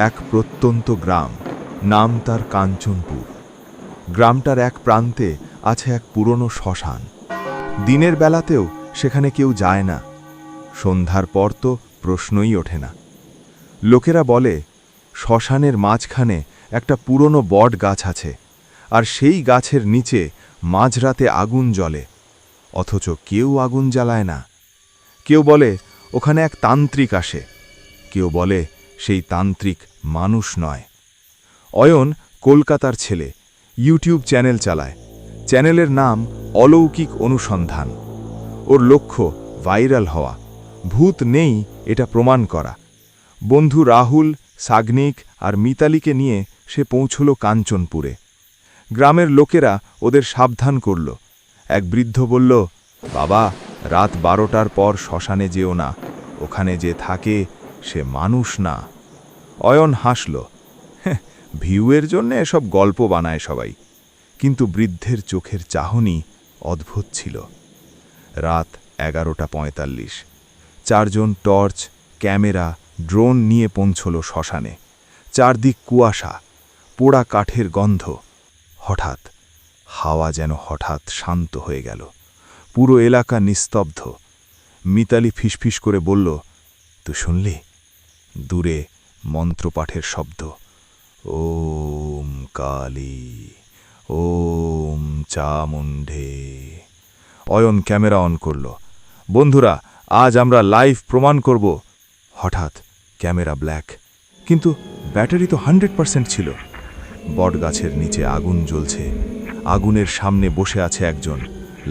এক প্রত্যন্ত গ্রাম, নাম তার কাঞ্চনপুর। গ্রামটার এক প্রান্তে আছে এক পুরনো শ্মশান। দিনের বেলাতেও সেখানে কেউ যায় না, সন্ধ্যার পর তো প্রশ্নই ওঠে না। লোকেরা বলে শ্মশানের মাঝখানে একটা পুরনো বট গাছ আছে, আর সেই গাছের নিচে মাঝরাতে আগুন জ্বলে, অথচ কেউ আগুন জ্বালায় না। কেউ বলে ওখানে এক তান্ত্রিক আসে, কেউ বলে সেই তান্ত্রিক মানুষ নয়। অয়ন কলকাতার ছেলে, ইউটিউব চ্যানেল চালায়। চ্যানেলের নাম অলৌকিক অনুসন্ধান। ওর লক্ষ্য ভাইরাল হওয়া, ভূত নেই এটা প্রমাণ করা। বন্ধু রাহুল, সাগনিক আর মিতালিকে নিয়ে সে পৌঁছল কাঞ্চনপুরে। গ্রামের লোকেরা ওদের সাবধান করল। এক বৃদ্ধ বলল, বাবা, রাত 12টার পর শ্মশানে যেও না, ওখানে যে থাকে সে মানুষ না। অয়ন হাসল, ভিউয়ের জন্য এসব গল্প বানায় সবাই। কিন্তু বৃদ্ধের চোখের চাহনি অদ্ভুত ছিল। রাত 11:45। 4 জন টর্চ, ক্যামেরা, ড্রোন নিয়ে পৌঁছল শ্মশানে। চারদিক কুয়াশা, পোড়া কাঠের গন্ধ। হঠাৎ হাওয়া যেন হঠাৎ শান্ত হয়ে গেল। পুরো এলাকা নিস্তব্ধ। মিতালি ফিসফিস করে বলল, তুই শুনলি? দূরে মন্ত্রপাঠের শব্দ। ওম কালী, ওম চামুণ্ডে। অয়ন ক্যামেরা অন করল। বন্ধুরা, আজ আমরা লাইভ প্রমাণ করব। হঠাৎ ক্যামেরা ব্ল্যাক, কিন্তু ব্যাটারি তো 100% ছিল। বটগাছের নিচে আগুন জ্বলছে। আগুনের সামনে বসে আছে একজন,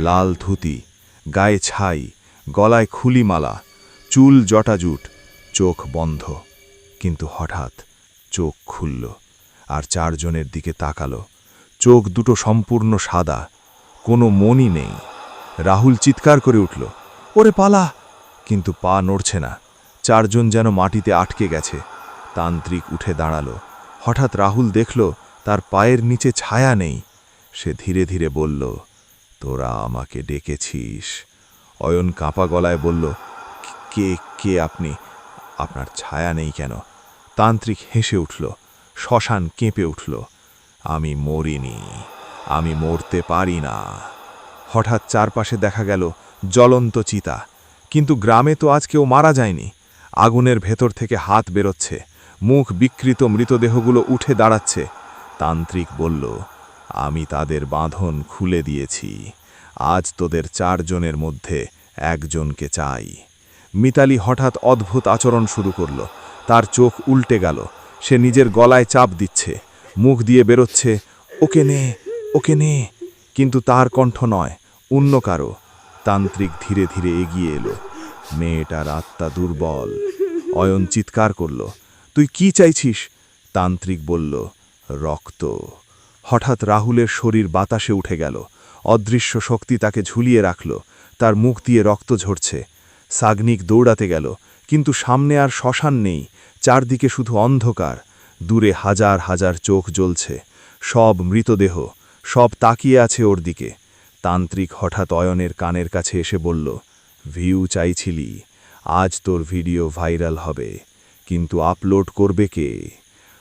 লাল ধুতি, গায়ে ছাই, গলায় খুলিমালা, চুল জটাজুট, চোখ বন্ধ। কিন্তু হঠাৎ চোখ খুলল আর 4 জনের দিকে তাকালো। চোখ দুটো সম্পূর্ণ সাদা, কোনো মনই নেই। রাহুল চিৎকার করে উঠল, ওরে পালা! কিন্তু পা নড়ছে না। 4 জন যেন মাটিতে আটকে গেছে। তান্ত্রিক উঠে দাঁড়ালো। হঠাৎ রাহুল দেখল তার পায়ের নিচে ছায়া নেই। সে ধীরে ধীরে বলল, তোরা আমাকে ডেকেছিস? অয়ন কাঁপা গলায় বলল, কে কে আপনি? আপনার ছায়া নেই কেন? তান্ত্রিক হেসে উঠল। শ্মশান কেঁপে উঠল। আমি মরিনি, আমি মরতে পারি না। হঠাৎ চারপাশে দেখা গেল জ্বলন্ত চিতা। কিন্তু গ্রামে তো আজ কেউ মারা যায়নি। আগুনের ভেতর থেকে হাত বেরোচ্ছে, মুখ বিকৃত, মৃতদেহগুলো উঠে দাঁড়াচ্ছে। তান্ত্রিক বলল, আমি তাদের বাঁধন খুলে দিয়েছি। আজ তোদের 4 জনের মধ্যে একজনকে চাই। মিতালি হঠাৎ অদ্ভুত আচরণ শুরু করল। তার চোখ উল্টে গেল। সে নিজের গলায় চাপ দিচ্ছে, মুখ দিয়ে বেরোচ্ছে, ওকে নে, ওকে নে। কিন্তু তার কণ্ঠ নয়, অন্য কারো। তান্ত্রিক ধীরে ধীরে এগিয়ে এলো। মেয়েটার আত্মা দুর্বল। অয়ন চিৎকার করল, তুই কি চাইছিস? তান্ত্রিক বলল, রক্ত। হঠাৎ রাহুলের শরীর বাতাসে উঠে গেল। অদৃশ্য শক্তি তাকে ঝুলিয়ে রাখল। তার মুখ দিয়ে রক্ত ঝরছে। সাগনিক দৌড়াতে গেল, কিন্তু সামনে আর শ্মশান নেই। চারদিকে শুধু অন্ধকার। দূরে হাজার হাজার চোখ জ্বলছে, সব মৃতদেহ, সব তাকিয়ে আছে ওর দিকে। তান্ত্রিক হঠাৎ অয়নের কানের কাছে এসে বলল, ভিউ চাইছিলি, আজ তোর ভিডিও ভাইরাল হবে, কিন্তু আপলোড করবে কে?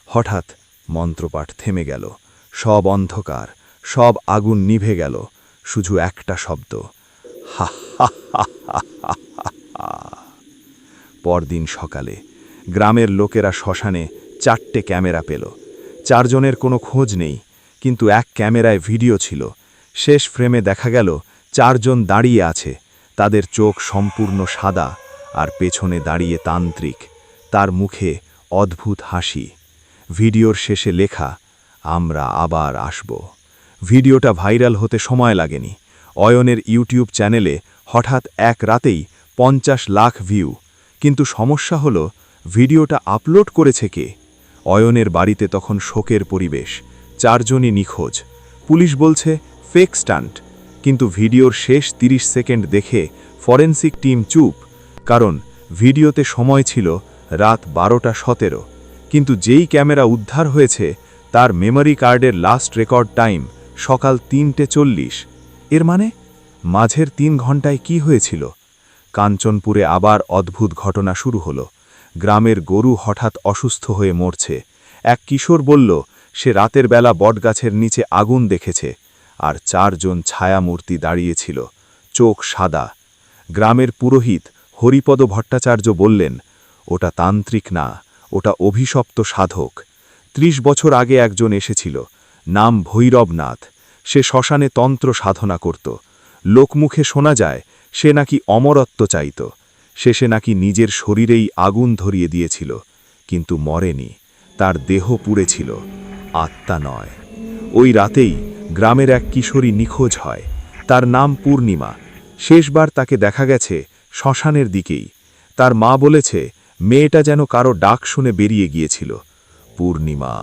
হঠাৎ মন্ত্রপাঠ থেমে গেল। সব অন্ধকার, সব আগুন নিভে গেল। শুধু একটা শব্দ, হা হা হা হা হা। পরদিন সকালে গ্রামের লোকেরা শ্মশানে 4টে ক্যামেরা পেল। 4 জনের কোনো খোঁজ নেই, কিন্তু এক ক্যামেরায় ভিডিও ছিল। শেষ ফ্রেমে দেখা গেল 4 জন দাঁড়িয়ে আছে। তাদের চোখ সম্পূর্ণ সাদা, আর পেছনে দাঁড়িয়ে তান্ত্রিক। তার মুখে অদ্ভুত হাসি। ভিডিওর শেষে লেখা, আমরা আবার আসব। ভিডিওটা ভাইরাল হতে সময় লাগেনি। অয়নের ইউটিউব চ্যানেলে হঠাৎ এক রাতেই 50 লাখ ভিউ। কিন্তু সমস্যা হলো, ভিডিওটা আপলোড করেছে কে? অয়নের বাড়িতে তখন শোকের পরিবেশ। 4 জনই নিখোঁজ। পুলিশ বলছে ফেক স্টান্ট। কিন্তু ভিডিওর শেষ 30 সেকেন্ড দেখে ফরেনসিক টিম চুপ। কারণ ভিডিওতে সময় ছিল রাত 12:17। কিন্তু যেই ক্যামেরা উদ্ধার হয়েছে তার মেমরি কার্ডের লাস্ট রেকর্ড টাইম সকাল 3:40। এর মানে মাঝের 3 ঘন্টায় কি হয়েছিল? কাঞ্চনপুরে আবার অদ্ভুত ঘটনা শুরু হলো। গ্রামের গরু হঠাৎ অসুস্থ হয়ে মরছে। এক কিশোর বলল সে রাতের বেলা বটগাছের নিচে আগুন দেখেছে, আর 4 জন ছায়ামূর্তি দাঁড়িয়েছিল, চোখ সাদা। গ্রামের পুরোহিত হরিপদ ভট্টাচার্য বললেন, ওটা তান্ত্রিক না, ওটা অভিশপ্ত সাধক। 30 বছর আগে একজন এসেছিল, নাম ভৈরবনাথ। সে শ্মশানে তন্ত্র সাধনা করত। লোকমুখে শোনা যায় সে নাকি অমরত্ব চাইত। শেষে নাকি নিজের শরীরেই আগুন ধরিয়ে দিয়েছিল, কিন্তু মরেনি, তার দেহ পুড়েছিল, আত্মা নয়। ওই রাতেই গ্রামের এক কিশোরী নিখোঁজ হয়। তার নাম পূর্ণিমা। শেষবার তাকে দেখা গেছে শ্মশানের দিকেই। তার মা বলেছে মেয়েটা যেন কারো ডাক শুনে বেরিয়ে গিয়েছিল। পূর্ণিমা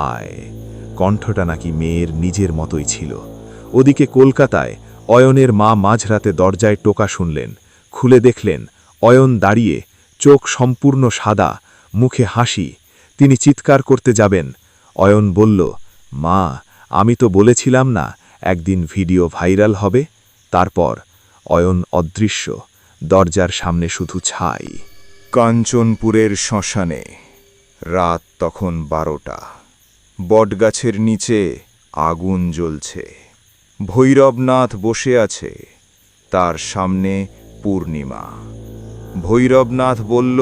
আয়, কণ্ঠটা নাকি মেয়ের নিজের মতোই ছিল। ওদিকে কলকাতায় অয়নের মা মাঝরাতে দরজায় টোকা শুনলেন। খুলে দেখলেন অয়ন দাঁড়িয়ে, চোখ সম্পূর্ণ সাদা, মুখে হাসি। তিনি চিৎকার করতে যাবেন। অয়ন বলল, মা, আমি তো বলেছিলাম না একদিন ভিডিও ভাইরাল হবে। তারপর অয়ন অদৃশ্য, দরজার সামনে শুধু ছাই। কাঞ্চনপুরের শ্মশানে রাত তখন 12টা। বটগাছের নিচে আগুন জ্বলছে। ভৈরবনাথ বসে আছে, তার সামনে পূর্ণিমা। ভৈরবনাথ বলল,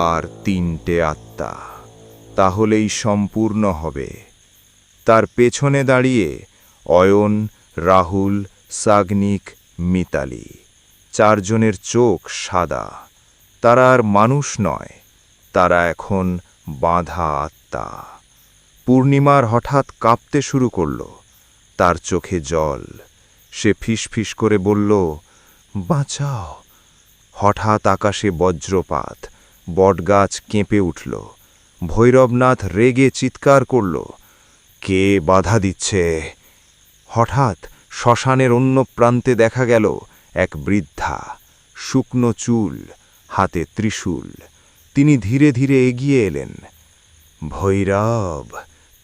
আর 3টে আত্মা, তাহলেই সম্পূর্ণ হবে। তার পেছনে দাঁড়িয়ে অয়ন, রাহুল, সাগনিক, মিতালি। 4 জনের চোখ সাদা। তারা আর মানুষ নয়, তারা এখন বাঁধা আত্মা। পূর্ণিমার হঠাৎ কাঁপতে শুরু করল, তার চোখে জল। সে ফিসফিস করে বলল, বাঁচাও। হঠাৎ আকাশে বজ্রপাত, বটগাছ কেঁপে উঠল। ভৈরবনাথ রেগে চিৎকার করল, কে বাধা দিচ্ছে? হঠাৎ শ্মশানের অন্য প্রান্তে দেখা গেল এক বৃদ্ধা, শুকনো চুল, হাতে ত্রিশূল। তিনি ধীরে ধীরে এগিয়ে এলেন। ভৈরব,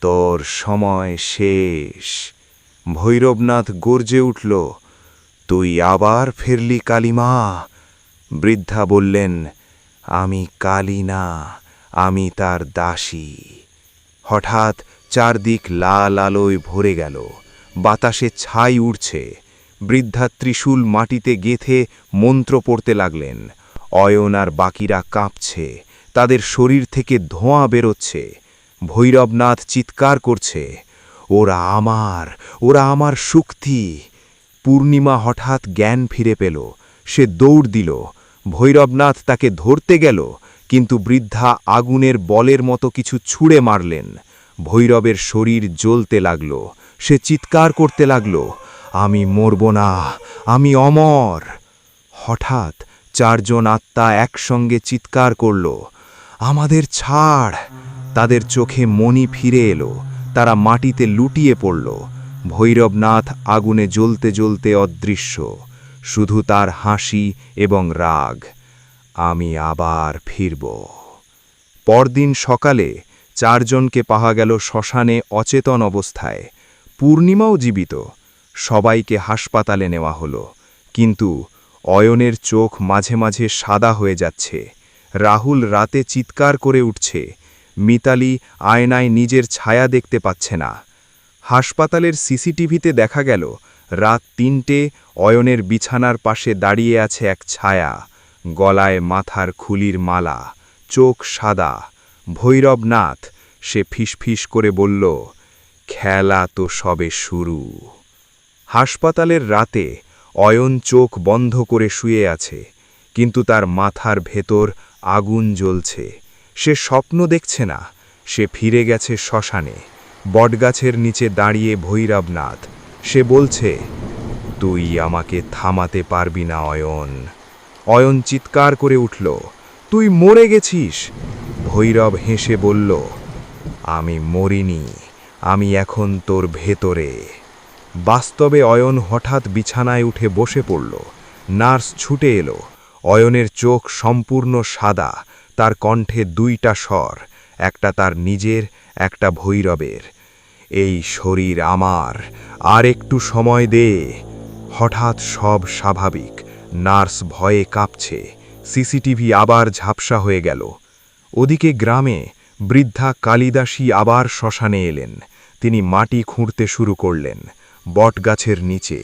তোর সময় শেষ। ভৈরবনাথ গর্জে উঠল, তুই আবার ফিরলি কালিমা? বৃদ্ধা বললেন, আমি কালী না, আমি তার দাসী। হঠাৎ চারদিক লাল আলোয় ভরে গেল, বাতাসে ছাই উড়ছে। বৃদ্ধা ত্রিশূল মাটিতে গেঁথে মন্ত্র পড়তে লাগলেন। অয়ন আর বাকিরা কাঁপছে, তাদের শরীর থেকে ধোঁয়া বেরোচ্ছে। ভৈরবনাথ চিৎকার করছে, ওরা আমার শক্তি। পূর্ণিমা হঠাৎ জ্ঞান ফিরে পেল। সে দৌড় দিল। ভৈরবনাথ তাকে ধরতে গেল, কিন্তু বৃদ্ধা আগুনের বলের মতো কিছু ছুঁড়ে মারলেন। ভৈরবের শরীর জ্বলতে লাগল। সে চিৎকার করতে লাগল, আমি মরব না, আমি অমর। হঠাৎ 4 জন আত্মা একসঙ্গে চিৎকার করল, আমাদের ছাড়। তাদের চোখে মণি ফিরে এলো, তারা মাটিতে লুটিয়ে পড়ল। ভৈরবনাথ আগুনে জ্বলতে জ্বলতে অদৃশ্য, শুধু তার হাসি এবং রাগ, আমি আবার ফিরব। পরদিন সকালে 4 জনকে পাওয়া গেল শ্মশানে অচেতন অবস্থায়। পূর্ণিমাও জীবিত। সবাইকে হাসপাতালে নেওয়া হলো, কিন্তু অয়নের চোখ মাঝে মাঝে সাদা হয়ে যাচ্ছে। রাহুল রাতে চিৎকার করে উঠছে। মিতালি আয়নায় নিজের ছায়া দেখতে পাচ্ছে না। হাসপাতালের সিসিটিভিতে দেখা গেল রাত 3টে অয়নের বিছানার পাশে দাঁড়িয়ে আছে এক ছায়া, গলায় মাথার খুলির মালা, চোখ সাদা। ভৈরবনাথ, সে ফিসফিস করে বলল, খেলা তো সবে শুরু। হাসপাতালের রাতে অয়ন চোখ বন্ধ করে শুয়ে আছে, কিন্তু তার মাথার ভেতর আগুন জ্বলছে। সে স্বপ্ন দেখছে না, সে ফিরে গেছে শ্মশানে। বটগাছের নিচে দাঁড়িয়ে ভৈরবনাথ, সে বলছে, তুই আমাকে থামাতে পারবি না অয়ন। অয়ন চিৎকার করে উঠল, তুই মরে গেছিস। ভৈরব হেসে বলল, আমি মরিনি, আমি এখন তোর ভেতরে। বাস্তবে অয়ন হঠাৎ বিছানায় উঠে বসে পড়ল। নার্স ছুটে এলো। অয়নের চোখ সম্পূর্ণ সাদা, তার কণ্ঠে 2টা স্বর, একটা তার নিজের, একটা ভৈরবের। এই শরীর আমার, আর একটু সময় দে। হঠাৎ সব স্বাভাবিক। নার্স ভয়ে কাঁপছে, সিসিটিভি আবার ঝাপসা হয়ে গেল। ওদিকে গ্রামে বৃদ্ধা কালিদাসী আবার শ্মশানে এলেন। তিনি মাটি খুঁড়তে শুরু করলেন। বটগাছের নিচে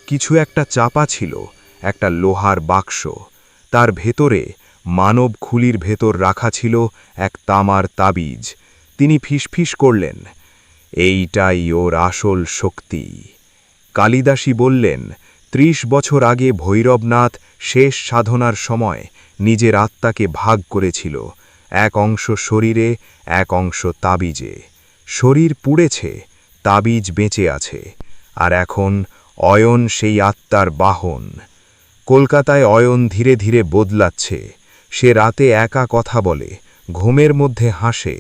কিছু একটা চাপা ছিল, একটা লোহার বাক্স। তার ভেতরে মানব খুলির ভেতর রাখা ছিল এক তামার তাবিজ। তিনি ফিসফিস করলেন, এইটাই ওর আসল শক্তি। কালিদাসী বললেন, ৩০ বছর আগে ভৈরবনাথ শেষ সাধনার সময় নিজের আত্মাকে ভাগ করেছিল, এক অংশ শরীরে, এক অংশ তাবিজে। শরীর পুড়েছে, তাবিজ বেঁচে আছে, আর এখন অয়ন সেই আত্মার বাহন। কলকাতায় অয়ন ধীরে ধীরে বদলাচ্ছে। সে রাতে একা কথা বলে, ঘুমের মধ্যে হাসে,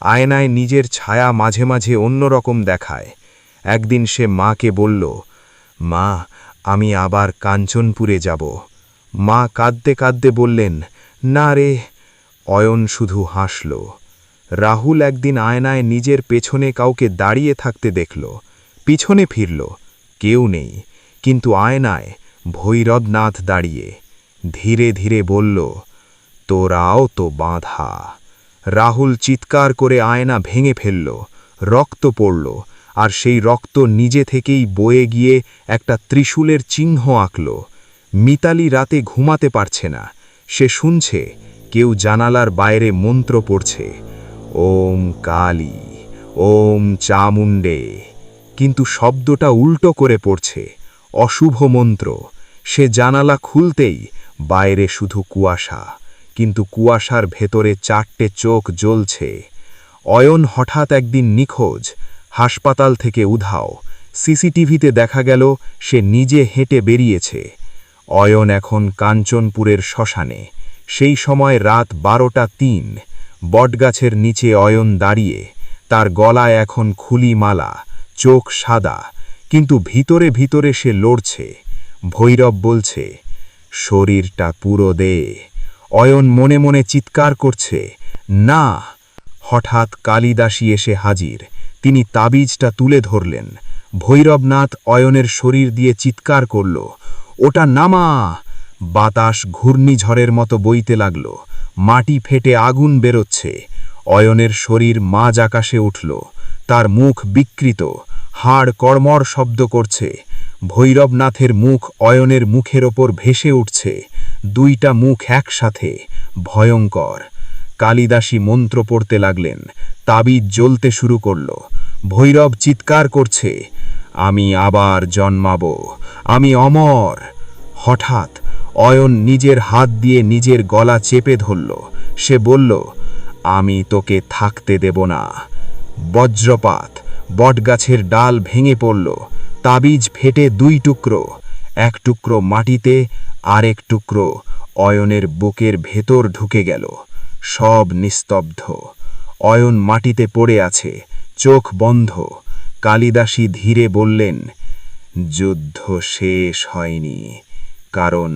আয়নায় নিজের ছায়া মাঝে মাঝে অন্যরকম দেখায়। একদিন সে মাকে বলল, মা, আমি আবার কাঞ্চনপুরে যাব। মা কাঁদতে কাঁদতে বললেন, না রে। অয়ন শুধু হাসল। রাহুল একদিন আয়নায় নিজের পেছনে কাউকে দাঁড়িয়ে থাকতে দেখল। পিছনে ফিরল, কেউ নেই, কিন্তু আয়নায় ভৈরবনাথ দাঁড়িয়ে। ধীরে ধীরে বলল, তোরাও তো বাঁধা। রাহুল চিৎকার করে আয়না ভেঙে ফেলল। রক্ত পড়ল, আর সেই রক্ত নিজে থেকেই বয়ে গিয়ে একটা ত্রিশূলের চিহ্ন আঁকল। মিতালি রাতে ঘুমাতে পারছে না। সে শুনছে কেউ জানালার বাইরে মন্ত্র পড়ছে, ওম কালী, ওম চামুণ্ডে। কিন্তু শব্দটা উল্টো করে পড়ছে, অশুভ মন্ত্র। সে জানালা খুলতেই বাইরে শুধু কুয়াশা, কিন্তু কুয়াশার ভেতরে 4টে চোখ জ্বলছে। অয়ন হঠাৎ একদিন নিখোঁজ, হাসপাতাল থেকে উধাও। সিসিটিভিতে দেখা গেল সে নিজে হেঁটে বেরিয়েছে। অয়ন এখন কাঞ্চনপুরের শ্মশানে। সেই সময় রাত 12টা 3। বটগাছের নিচে অয়ন দাঁড়িয়ে। তার গলায় এখন খুলি মালা, চোখ সাদা, কিন্তু ভিতরে ভিতরে সে লড়ছে। ভৈরব বলছে, শরীরটা পুরো দে। অয়ন মনে মনে চিৎকার করছে, না। হঠাৎ কালিদাসী এসে হাজির। তিনি তাবিজটা তুলে ধরলেন। ভৈরবনাথ অয়নের শরীর দিয়ে চিৎকার করল, ওটা নামা। বাতাস ঘূর্ণিঝড়ের মতো বইতে লাগল। মাটি ফেটে আগুন বেরোচ্ছে। অয়নের শরীর মাঝ আকাশে উঠল। তার মুখ বিকৃত, হাড় কড়মড় শব্দ করছে। ভৈরবনাথের মুখ অয়নের মুখের ওপর ভেসে উঠছে। 2টা মুখ একসাথে, ভয়ঙ্কর। কালিদাসী মন্ত্র পড়তে লাগলেন। তাবিজ জ্বলতে শুরু করল। ভৈরব চিৎকার করছে, আমি আবার জন্মাব, আমি অমর। হঠাৎ অয়ন নিজের হাত দিয়ে নিজের গলা চেপে ধরল। সে বলল, আমি তোকে থাকতে দেব না। বজ্রপাত, বটগাছের ডাল ভেঙে পড়ল। তাবিজ ফেটে 2 টুকরো, এক টুকরো মাটিতে, আরেক টুকরো অয়নের বুকের ভেতর ঢুকে গেল। সব নিস্তব্ধ। অয়ন মাটিতে পড়ে আছে, চোখ বন্ধ। কালিদাসী ধীরে বললেন, যুদ্ধ শেষ হয়নি, কারণ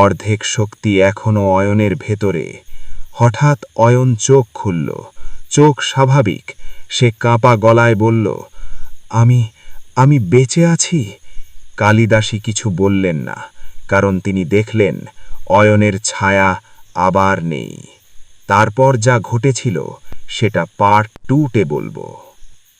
অর্ধেক শক্তি এখনো অয়নের ভেতরে। হঠাৎ অয়ন চোখ খুলল, চোখ স্বাভাবিক। সে কাঁপা গলায় বলল, আমি বেঁচে আছি। কালিদাসী কিছু বললেন না, কারণ তিনি দেখলেন অয়নের ছায়া আবার নেই। তারপর যা ঘটেছিল সেটা পার্ট 2-তে বলবো।